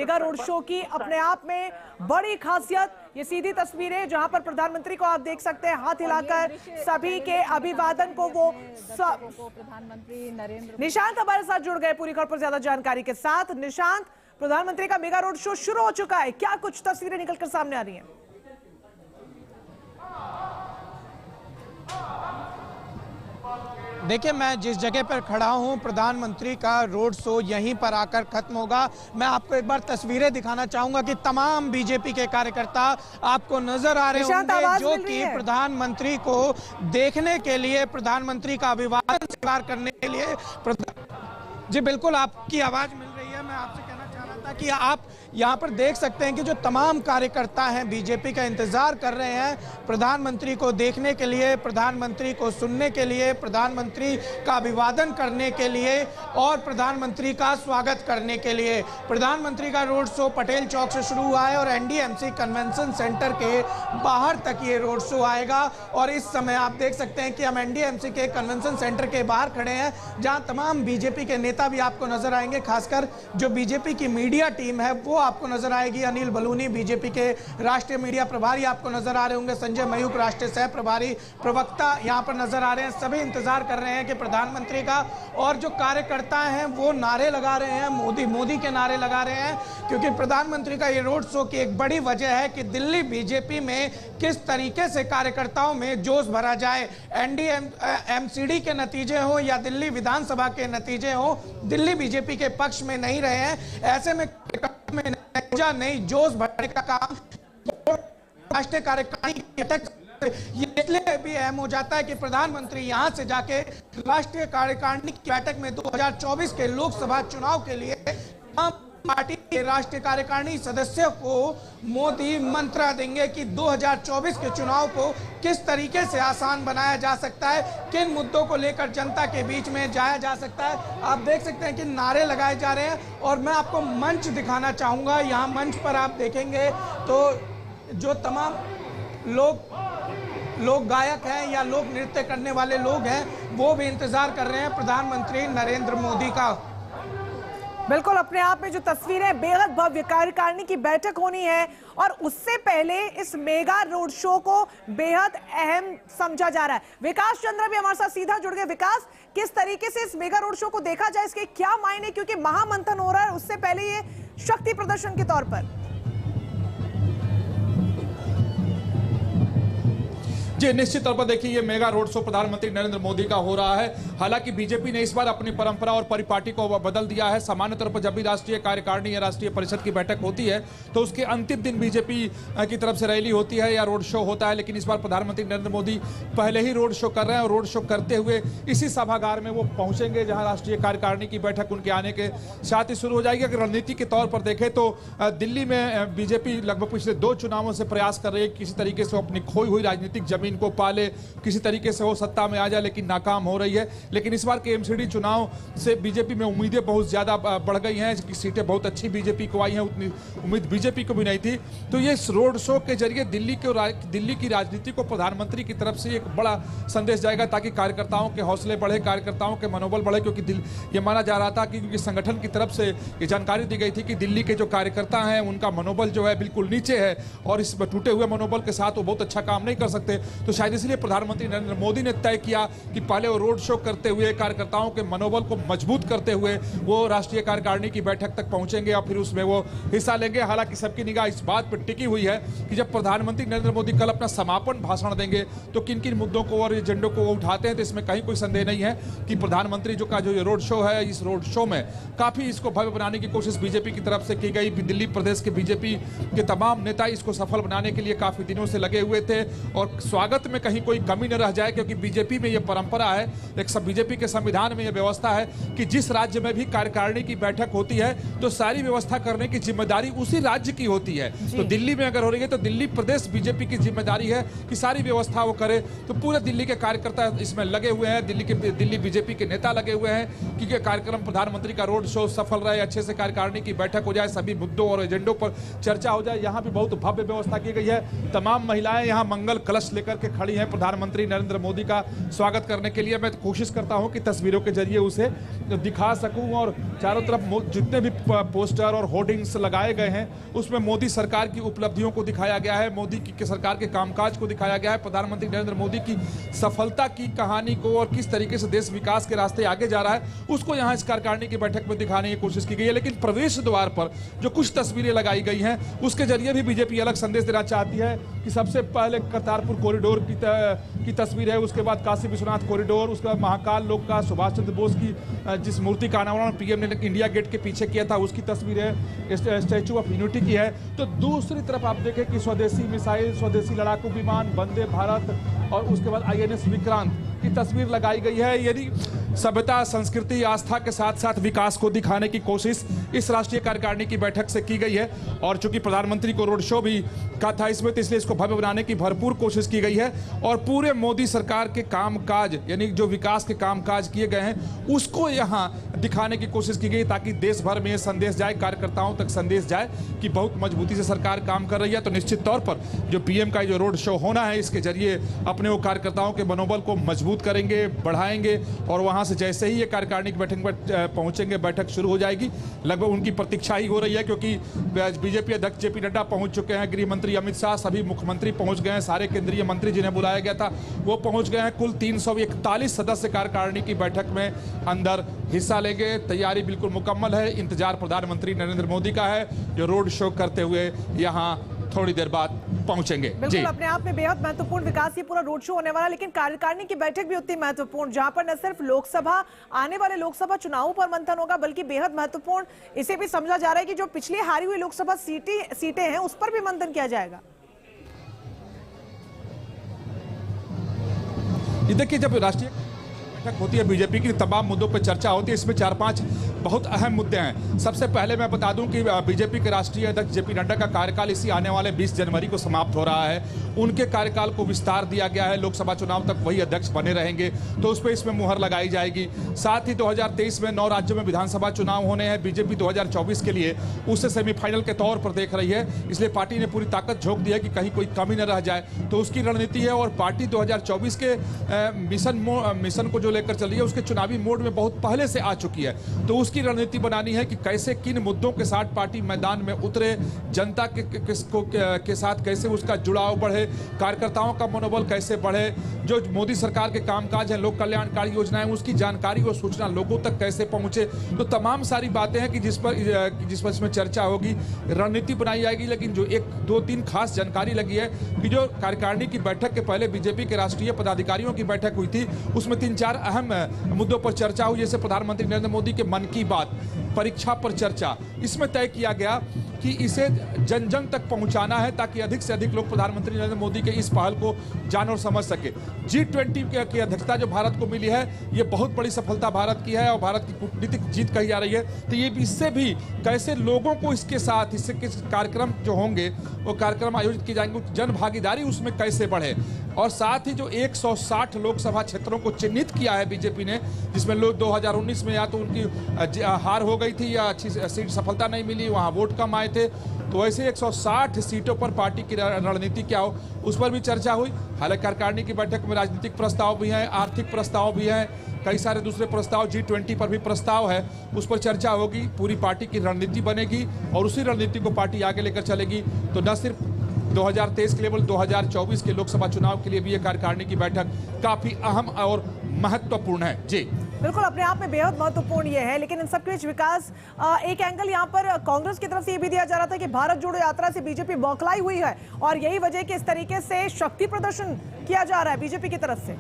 Mega road show की अपने आप में बड़ी खासियत ये सीधी तस्वीरें जहां पर प्रधानमंत्री को आप देख सकते हैं हाथ हिलाकर सभी के अभिवादन को वो प्रधानमंत्री नरेंद्र निशांत हमारे साथ जुड़ गए पूरी खबर पर ज्यादा जानकारी के साथ। निशांत, प्रधानमंत्री का मेगा रोड शो शुरू हो चुका है, क्या कुछ तस्वीरें निकलकर सामने आ रही हैं? देखिए, मैं जिस जगह पर खड़ा हूं, प्रधानमंत्री का रोड शो यहीं पर आकर खत्म होगा। मैं आपको एक बार तस्वीरें दिखाना चाहूंगा कि तमाम बीजेपी के कार्यकर्ता आपको नजर आ रहे होंगे जो कि प्रधानमंत्री को देखने के लिए, प्रधानमंत्री का अभिवादन स्वीकार करने के लिए जी बिल्कुल, आपकी आवाज मिल रही है। मैं आपसे कहना चाह रहा था कि आप यहाँ पर देख सकते हैं कि जो तमाम कार्यकर्ता हैं बीजेपी का इंतजार कर रहे हैं प्रधानमंत्री को देखने के लिए, प्रधानमंत्री को सुनने के लिए, प्रधानमंत्री का अभिवादन करने के लिए और प्रधानमंत्री का स्वागत करने के लिए। प्रधानमंत्री का रोड शो पटेल चौक से शुरू हुआ है और एनडीएमसी कन्वेंशन सेंटर के बाहर तक ये रोड शो आएगा। और इस समय आप देख सकते हैं कि हम एनडीएमसी के कन्वेंशन सेंटर के बाहर खड़े हैं, जहां तमाम बीजेपी के नेता भी आपको नजर आएंगे। खासकर जो बीजेपी की मीडिया टीम है वो आपको नजर आएगी। अनिल बलूनी बीजेपी के राष्ट्रीय मीडिया प्रभारी आपको नजर आ रहे होंगे, संजय मयूख राष्ट्रीय सह प्रभारी प्रवक्ता यहां पर नजर आ रहे हैं। सभी इंतजार कर रहे हैं कि प्रधानमंत्री का, और जो कार्यकर्ता हैं वो नारे लगा रहे हैं, मोदी मोदी के नारे लगा रहे हैं, क्योंकि प्रधानमंत्री का ये रोड शो की एक बड़ी वजह है कि दिल्ली बीजेपी में किस तरीके से कार्यकर्ताओं में जोश भरा जाए। एमसीडी के नतीजे हो या दिल्ली विधानसभा के नतीजे हो, दिल्ली बीजेपी के पक्ष में नहीं रहे हैं। ऐसे में नहीं जोश भरने का काम राष्ट्रीय कार्यकारिणी की बैठक ये इसलिए भी अहम हो जाता है कि प्रधानमंत्री यहां से जाके राष्ट्रीय कार्यकारिणी की बैठक में 2024 के लोकसभा चुनाव के लिए पार्टी के राष्ट्रीय कार्यकारिणी सदस्यों को मोदी मंत्र देंगे कि 2024 के चुनाव को किस तरीके से आसान बनाया जा सकता है, किन मुद्दों को लेकर जनता के बीच में जाया जा सकता है। आप देख सकते हैं कि नारे लगाए जा रहे हैं और मैं आपको मंच दिखाना चाहूंगा। यहाँ मंच पर आप देखेंगे तो जो तमाम लोग गायक हैं या लोग नृत्य करने वाले लोग हैं वो भी इंतजार कर रहे हैं प्रधानमंत्री नरेंद्र मोदी का। बिल्कुल, अपने आप में जो तस्वीरें बेहद भव्य कार्यकारिणी की बैठक होनी है और उससे पहले इस मेगा रोड शो को बेहद अहम समझा जा रहा है। विकास चंद्र भी हमारे साथ सीधा जुड़ गए। विकास, किस तरीके से इस मेगा रोड शो को देखा जाए, इसके क्या मायने, क्योंकि महामंथन हो रहा है, उससे पहले ये शक्ति प्रदर्शन के तौर पर? जी निश्चित तौर पर देखिए, ये मेगा रोड शो प्रधानमंत्री नरेंद्र मोदी का हो रहा है। हालांकि बीजेपी ने इस बार अपनी परंपरा और परिपाटी को बदल दिया है। सामान्य तौर पर जब भी राष्ट्रीय कार्यकारिणी या राष्ट्रीय परिषद की बैठक होती है तो उसके अंतिम दिन बीजेपी की तरफ से रैली होती है या रोड शो होता है, लेकिन इस बार प्रधानमंत्री नरेंद्र मोदी पहले ही रोड शो कर रहे हैं और रोड शो करते हुए इसी सभागार में वो पहुंचेंगे जहां राष्ट्रीय कार्यकारिणी की बैठक उनके आने के साथ ही शुरू हो जाएगी। अगर रणनीति के तौर पर देखें तो दिल्ली में बीजेपी लगभग पिछले 2 चुनावों से प्रयास कर रही है किसी तरीके से अपनी खोई हुई राजनीतिक जमीन को पाले, किसी तरीके से वो सत्ता में आ जाए, लेकिन नाकाम हो रही है। लेकिन इस बार के एमसीडी चुनाव से बीजेपी में उम्मीदें बहुत ज्यादा बढ़ गई हैं, सीटें बहुत अच्छी बीजेपी को आई हैं, उतनी उम्मीद बीजेपी को भी नहीं थी। तो ये रोड शो के जरिए दिल्ली की राजनीति को प्रधानमंत्री की तरफ से एक बड़ा संदेश जाएगा ताकि कार्यकर्ताओं के हौसले बढ़े, कार्यकर्ताओं के मनोबल बढ़े, क्योंकि ये माना जा रहा था कि संगठन की तरफ से ये जानकारी दी गई थी कि दिल्ली के जो कार्यकर्ता हैं उनका मनोबल जो है बिल्कुल नीचे है और इस टूटे हुए मनोबल के साथ वो बहुत अच्छा काम नहीं कर सकते। तो शायद इसलिए प्रधानमंत्री नरेंद्र मोदी ने तय किया कि पहले वो रोड शो करते हुए कार्यकर्ताओं के मनोबल को मजबूत करते हुए वो राष्ट्रीय कार्यकारिणी की बैठक तक पहुंचेंगे और फिर उसमें वो हिस्सा लेंगे। हालांकि सबकी निगाह इस बात पर टिकी हुई है कि जब प्रधानमंत्री नरेंद्र मोदी कल अपना समापन भाषण देंगे तो किन किन मुद्दों को और एजेंडों को वो उठाते हैं, तो इसमें कहीं कोई संदेह नहीं है कि प्रधानमंत्री जो ये रोड शो है, इस रोड शो में काफी इसको भव्य बनाने की कोशिश बीजेपी की तरफ से की गई। दिल्ली प्रदेश के बीजेपी के तमाम नेता इसको सफल बनाने के लिए काफी दिनों से लगे हुए थे और स्वागत में कहीं कोई कमी न रह जाए, क्योंकि बीजेपी में यह परंपरा है, एक सब बीजेपी के संविधान में यह व्यवस्था है कि जिस राज्य में भी कार्यकारिणी की बैठक होती है तो सारी व्यवस्था करने की जिम्मेदारी उसी राज्य की होती है। तो दिल्ली में अगर हो रही है तो दिल्ली प्रदेश बीजेपी की जिम्मेदारी है कि सारी व्यवस्था वो करे। तो पूरे दिल्ली के कार्यकर्ता इसमें लगे हुए हैं, दिल्ली बीजेपी के नेता लगे हुए हैं कि कार्यक्रम प्रधानमंत्री का रोड शो सफल रहे, अच्छे से कार्यकारिणी की बैठक हो जाए, सभी मुद्दों और एजेंडों पर चर्चा हो जाए। यहाँ भी बहुत भव्य व्यवस्था की गई है। तमाम महिलाएं यहाँ मंगल कलश लेकर करके खड़ी हैं प्रधानमंत्री नरेंद्र मोदी का स्वागत करने के लिए। मैं कोशिश करता हूं कि तस्वीरों के जरिए उसे दिखा सकूं और चारों तरफ जितने भी पोस्टर और होर्डिंग्स लगाए गए हैं उसमें मोदी सरकार की उपलब्धियों को दिखाया गया है, मोदी की सरकार के कामकाज को दिखाया गया है, प्रधानमंत्री नरेंद्र मोदी की सफलता की कहानी को और किस तरीके से देश विकास के रास्ते आगे जा रहा है उसको यहाँ इस कार्यकारिणी की बैठक में दिखाने की कोशिश की गई है। लेकिन प्रवेश द्वार पर जो कुछ तस्वीरें लगाई गई हैं उसके जरिए भी बीजेपी अलग संदेश देना चाहती है कि सबसे पहले करतारपुर कॉरिडोर की तस्वीर है, उसके बाद काशी विश्वनाथ कॉरिडोर, उसके बाद महाकाल लोक का सुभाष चंद्र बोस की जिस मूर्ति का अनावरण पीएम ने इंडिया गेट के पीछे किया था उसकी तस्वीर है, स्टैच्यू ऑफ यूनिटी की है। तो दूसरी तरफ आप देखें कि स्वदेशी मिसाइल, स्वदेशी लड़ाकू विमान, वंदे भारत और उसके बाद आईएनएस विक्रांत की तस्वीर लगाई गई है। यदि सभ्यता, संस्कृति, आस्था के साथ साथ विकास को दिखाने की कोशिश इस राष्ट्रीय कार्यकारिणी की बैठक से की गई है और चूंकि प्रधानमंत्री को रोड शो भी का था इसमें, तो इसलिए इसको भव्य बनाने की भरपूर कोशिश की गई है और पूरे मोदी सरकार के कामकाज यानी जो विकास के कामकाज किए गए हैं उसको यहाँ दिखाने की कोशिश की गई ताकि देश भर में ये संदेश जाए, कार्यकर्ताओं तक संदेश जाए कि बहुत मजबूती से सरकार काम कर रही है। तो निश्चित तौर पर जो पीएम का जो रोड शो होना है इसके जरिए अपने वो कार्यकर्ताओं के मनोबल को मजबूत करेंगे, बढ़ाएंगे और वहां से जैसे ही ये कार्यकारिणी की बैठक पर पहुंचेंगे, बैठक शुरू हो जाएगी। लगभग उनकी प्रतीक्षा ही हो रही है क्योंकि बीजेपी अध्यक्ष जेपी नड्डा पहुंच चुके हैं, गृह मंत्री अमित शाह, सभी मुख्यमंत्री पहुंच गए हैं, सारे केंद्रीय मंत्री जिन्हें बुलाया गया था वो पहुंच गए हैं। कुल 341 सदस्य कार्यकारिणी की बैठक में अंदर हिस्सा लेंगे। तैयारी बिल्कुल मुकम्मल है। इंतजार प्रधानमंत्री नरेंद्र मोदी का है जो रोड शो करते हुए यहाँ थोड़ी देर बाद पहुंचेंगे। बिल्कुल अपने आप में बेहद महत्वपूर्ण विकास ये पूरा रोड शो होने वाला, लेकिन कार्यकारिणी की बैठक भी उतनी महत्वपूर्ण जहां पर न सिर्फ लोकसभा आने वाले लोकसभा चुनावों पर मंथन होगा बल्कि बेहद महत्वपूर्ण इसे भी समझा जा रहा है कि जो पिछली हारी हुई लोकसभा सीटें हैं उस पर भी मंथन किया जाएगा। ये देखिए जब राष्ट्रीय बैठक होती है बीजेपी की तमाम मुद्दों पर चर्चा होती है, इसमें 4-5 बहुत अहम मुद्दे हैं। सबसे पहले मैं बता दूं कि बीजेपी के राष्ट्रीय अध्यक्ष जेपी नड्डा का कार्यकाल इसी आने वाले 20 जनवरी को समाप्त हो रहा है। उनके कार्यकाल को विस्तार दिया गया है, लोकसभा चुनाव तक वही अध्यक्ष बने रहेंगे तो उस पर इसमें मुहर लगाई जाएगी। साथ ही 2023 में 9 राज्यों में विधानसभा चुनाव होने हैं। बीजेपी 2024 के लिए उसे सेमीफाइनल के तौर पर देख रही है, इसलिए पार्टी ने पूरी ताकत झोंक दी है कि कहीं कोई कमी न रह जाए, तो उसकी रणनीति है। और पार्टी 2024 के मिशन को जो लेकर चल रही है उसके चुनावी मोड में बहुत पहले से आ चुकी है, तो उसकी रणनीति बनानी है कि कैसे किन मुद्दों के साथ पार्टी मैदान में उतरे, जनता के साथ कैसे उसका जुड़ाव बढ़े, कार्यकर्ताओं का मनोबल कैसे बढ़े, जो मोदी सरकार के कामकाज हैं, लोक कल्याणकारी योजनाएं, उसकी जानकारी और सूचना लोगों तक कैसे पहुंचे। तो तमाम सारी बातें हैं कि जिस पर इसमें चर्चा होगी, रणनीति बनाई जाएगी। लेकिन जो 1-2-3 खास जानकारी लगी है कि जो कार्यकारिणी की बैठक के पहले बीजेपी के राष्ट्रीय पदाधिकारियों की बैठक हुई थी उसमें 3-4 अहम मुद्दों पर चर्चा हुई, जैसे प्रधानमंत्री नरेंद्र मोदी के मन की बात, परीक्षा पर चर्चा। इसमें तय किया गया कि इसे जन जन तक पहुंचाना है ताकि अधिक से अधिक लोग प्रधानमंत्री नरेंद्र मोदी के इस पहल को जान और समझ सके। G20 की अध्यक्षता जो भारत को मिली है ये बहुत बड़ी सफलता भारत की है और भारत की कूटनीतिक जीत कही जा रही है। तो ये इससे भी कैसे लोगों को इसके साथ इससे कार्यक्रम जो होंगे वो कार्यक्रम आयोजित किए जाएंगे, जन भागीदारी उसमें कैसे बढ़े। और साथ ही जो 160 लोकसभा क्षेत्रों को चिन्हित किया है बीजेपी ने, जिसमें लोग 2019 में या तो उनकी हार हो गई थी या अच्छी सीट सफलता नहीं मिली, वहाँ वोट कम आए थे, तो ऐसे 160 सीटों पर पार्टी की रणनीति क्या हो उस पर भी चर्चा हुई। हालांकि कार्यकारिणी की बैठक में राजनीतिक प्रस्ताव भी हैं, आर्थिक प्रस्ताव भी हैं, कई सारे दूसरे प्रस्ताव, G20 पर भी प्रस्ताव है, उस पर चर्चा होगी, पूरी पार्टी की रणनीति बनेगी और उसी रणनीति को पार्टी आगे लेकर चलेगी। तो न सिर्फ 2023 के लेवल 2024 के लोकसभा चुनाव के लिए भी ये कार्यकारिणी की बैठक काफी अहम और महत्वपूर्ण है। जी बिल्कुल अपने आप में बेहद महत्वपूर्ण ये है, लेकिन इन सब के बीच विकास एक एंगल यहाँ पर कांग्रेस की तरफ से ये भी दिया जा रहा था कि भारत जोड़ो यात्रा से बीजेपी बौखलाई हुई है और यही वजह कि इस तरीके से शक्ति प्रदर्शन किया जा रहा है बीजेपी की तरफ से।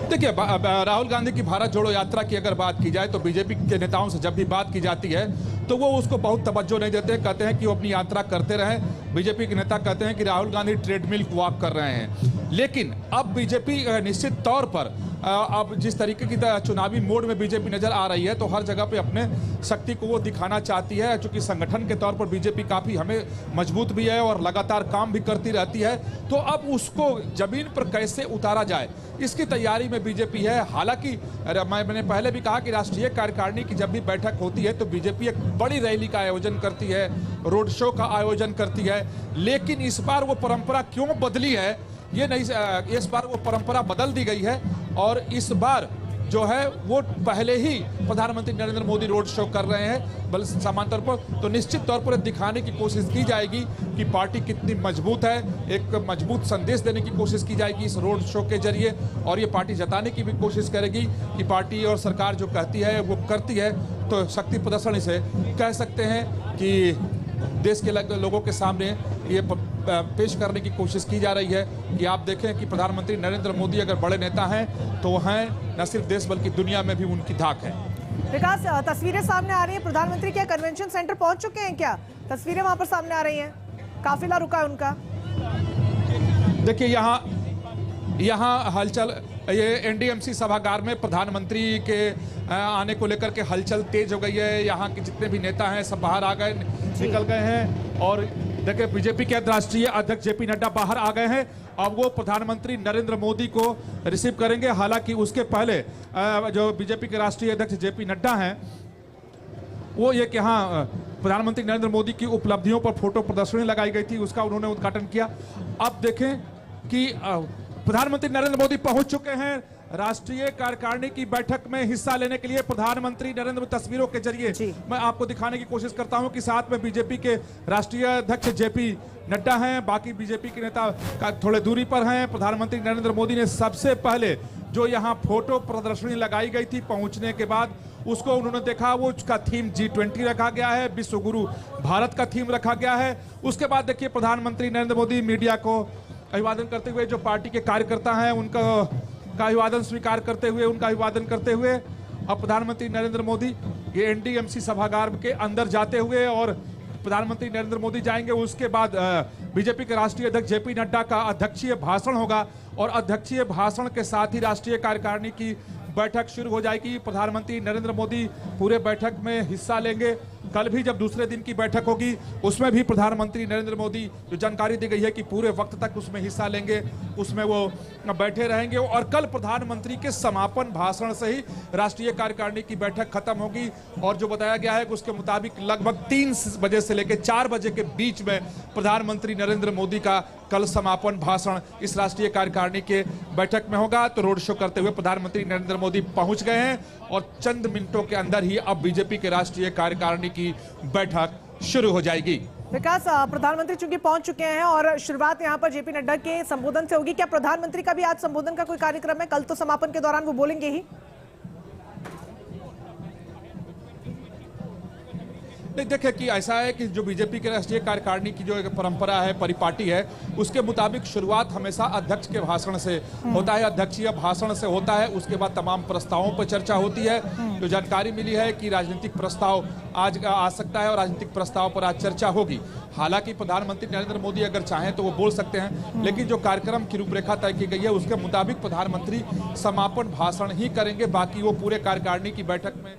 देखिए राहुल गांधी की भारत जोड़ो यात्रा की अगर बात की जाए तो बीजेपी के नेताओं से जब भी बात की जाती है तो वो उसको बहुत तवज्जो नहीं देते, कहते हैं कि वो अपनी यात्रा करते रहें। बीजेपी के नेता कहते हैं कि राहुल गांधी ट्रेडमिल वॉक कर रहे हैं। लेकिन अब बीजेपी निश्चित तौर पर अब जिस तरीके की चुनावी मोड में बीजेपी नजर आ रही है, तो हर जगह पे अपने शक्ति को वो दिखाना चाहती है। चूंकि संगठन के तौर पर बीजेपी काफी हमें मजबूत भी है और लगातार काम भी करती रहती है, तो अब उसको जमीन पर कैसे उतारा जाए, इसकी तैयारी में बीजेपी है। हालांकि मैंने पहले भी कहा कि राष्ट्रीय कार्यकारिणी की जब भी बैठक होती है तो बीजेपी एक बड़ी रैली का आयोजन करती है, रोड शो का आयोजन करती है, लेकिन इस बार वो परंपरा क्यों बदली है ये नहीं, इस बार वो परंपरा बदल दी गई है और इस बार जो है वो पहले ही प्रधानमंत्री नरेंद्र मोदी रोड शो कर रहे हैं, बल्कि सामान्य तौर पर तो निश्चित तौर पर दिखाने की कोशिश की जाएगी कि पार्टी कितनी मजबूत है, एक मजबूत संदेश देने की कोशिश की जाएगी इस रोड शो के जरिए, और ये पार्टी जताने की भी कोशिश करेगी कि पार्टी और सरकार जो कहती है वो करती है। तो शक्ति प्रदर्शन इसे कह सकते हैं कि देश के लोगों के सामने ये पेश करने की कोशिश की जा रही है कि आप देखें कि प्रधानमंत्री नरेंद्र मोदी अगर बड़े नेता हैं तो वह हैं न सिर्फ देश बल्कि दुनिया में भी उनकी धाक है। विकास, तस्वीरें सामने आ रही हैं, प्रधानमंत्री क्या कन्वेंशन सेंटर पहुंच चुके हैं क्या? तस्वीरें वहां पर सामने आ रही हैं, काफिला रुका है उनका। देखिए यहाँ हलचल, ये एनडीएमसी सभागार में प्रधानमंत्री के आने को लेकर के हलचल तेज हो गई है। यहाँ के जितने भी नेता हैं सब बाहर आ गए, निकल गए हैं, और देखिए बीजेपी के राष्ट्रीय अध्यक्ष जेपी नड्डा बाहर आ गए हैं। अब वो प्रधानमंत्री नरेंद्र मोदी को रिसीव करेंगे। हालांकि उसके पहले जो बीजेपी के राष्ट्रीय अध्यक्ष जेपी नड्डा हैं वो ये कि हाँ, प्रधानमंत्री नरेंद्र मोदी की उपलब्धियों पर फोटो प्रदर्शनी लगाई गई थी, उसका उन्होंने उद्घाटन किया। अब देखें कि प्रधानमंत्री नरेंद्र मोदी पहुंच चुके हैं। राष्ट्रीय कार्यकारिणी की बैठक में हिस्सा लेने के लिए प्रधानमंत्री नरेंद्र मोदी, तस्वीरों के जरिए मैं आपको दिखाने की कोशिश करता हूं कि साथ में बीजेपी के राष्ट्रीय अध्यक्ष जेपी नड्डा हैं, बाकी बीजेपी के नेता का थोड़े दूरी पर हैं। प्रधानमंत्री नरेंद्र मोदी ने सबसे पहले जो यहां फोटो प्रदर्शनी लगाई गई थी पहुंचने के बाद उसको उन्होंने देखा, वो उसका थीम G20 रखा गया है, विश्व गुरु भारत का थीम रखा गया है। उसके बाद देखिए प्रधानमंत्री नरेंद्र मोदी मीडिया को अभिवादन करते हुए, जो पार्टी के कार्यकर्ता हैं उनका अभिवादन स्वीकार करते हुए, उनका अभिवादन करते हुए अब प्रधानमंत्री नरेंद्र मोदी ये एनडीएमसी सभागार के अंदर जाते हुए, और प्रधानमंत्री नरेंद्र मोदी जाएंगे। उसके बाद बीजेपी के राष्ट्रीय अध्यक्ष जेपी नड्डा का अध्यक्षीय भाषण होगा और अध्यक्षीय भाषण के साथ ही राष्ट्रीय कार्यकारिणी की बैठक शुरू हो जाएगी। प्रधानमंत्री नरेंद्र मोदी पूरे बैठक में हिस्सा लेंगे। कल भी जब दूसरे दिन की बैठक होगी उसमें भी प्रधानमंत्री नरेंद्र मोदी, जो जानकारी दी गई है कि पूरे वक्त तक उसमें हिस्सा लेंगे, उसमें वो बैठे रहेंगे। और कल प्रधानमंत्री के समापन भाषण से ही राष्ट्रीय कार्यकारिणी की बैठक खत्म होगी। और जो बताया गया है कि उसके मुताबिक लगभग 3 बजे से लेकर 4 बजे के बीच में प्रधानमंत्री नरेंद्र मोदी का कल समापन भाषण इस राष्ट्रीय कार्यकारिणी के बैठक में होगा। तो रोड शो करते हुए प्रधानमंत्री नरेंद्र मोदी पहुंच गए हैं और चंद मिनटों के अंदर ही अब बीजेपी के राष्ट्रीय कार्यकारिणी की बैठक शुरू हो जाएगी। विकास, प्रधानमंत्री चूंकि पहुंच चुके हैं और शुरुआत यहां पर जेपी नड्डा के संबोधन से होगी, क्या प्रधानमंत्री का भी आज संबोधन का कोई कार्यक्रम है? कल तो समापन के दौरान वो बोलेंगे ही। नहीं, देखिए कि ऐसा है कि जो बीजेपी के राष्ट्रीय कार्यकारिणी की जो एक परंपरा है, परिपाटी है, उसके मुताबिक शुरुआत हमेशा अध्यक्ष के भाषण से होता है, अध्यक्षीय भाषण से होता है। उसके बाद तमाम प्रस्तावों पर चर्चा होती है। जो जानकारी मिली है कि राजनीतिक प्रस्ताव आज आ सकता है और राजनीतिक प्रस्ताव पर आज चर्चा होगी। हालांकि प्रधानमंत्री नरेंद्र मोदी अगर चाहें तो वो बोल सकते हैं, लेकिन जो कार्यक्रम की रूपरेखा तय की गई है उसके मुताबिक प्रधानमंत्री समापन भाषण ही करेंगे। बाकी वो पूरे कार्यकारिणी की बैठक में